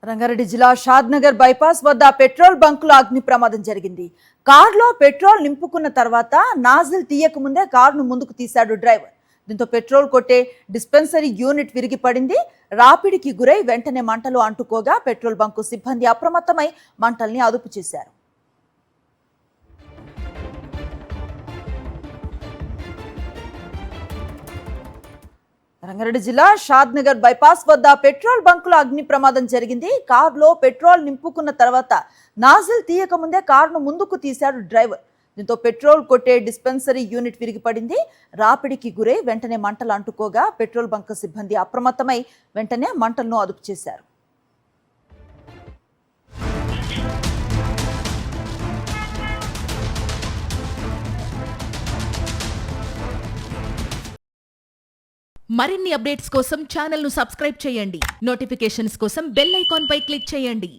రంగారెడ్డి జిల్లా షాద్నగర్ బైపాస్ వద్ద పెట్రోల్ బంకులో అగ్ని ప్రమాదం జరిగింది. కారులో పెట్రోల్ నింపుకున్న తర్వాత నాజిల్ తీయక ముందే కారును ముందుకు తీశాడు డ్రైవర్. దీంతో పెట్రోల్ కొట్టే డిస్పెన్సరీ యూనిట్ విరిగి పడింది. రాపిడికి గురై వెంటనే మంటలు అంటుకోగా పెట్రోల్ బంకు సిబ్బంది అప్రమత్తమై మంటల్ని అదుపు చేశారు. రంగారెడ్డి జిల్లా షాద్నగర్ బైపాస్ వద్ద పెట్రోల్ బంకులో అగ్ని ప్రమాదం జరిగింది. కారులో పెట్రోల్ నింపుకున్న తర్వాత నాజిల్ తీయక ముందే కారును ముందుకు తీశాడు డ్రైవర్. దీంతో పెట్రోల్ కొట్టే డిస్పెన్సరీ యూనిట్ విరిగిపడింది. రాపిడికి గురై వెంటనే మంటలు అంటుకోగా పెట్రోల్ బంక్ సిబ్బంది అప్రమత్తమై వెంటనే మంటలను అదుపు చేశారు. మరిన్ని అప్డేట్స్ కోసం ఛానల్ ను సబ్స్క్రైబ్ చేయండి. నోటిఫికేషన్స్ కోసం బెల్ ఐకాన్ పై క్లిక్ చేయండి.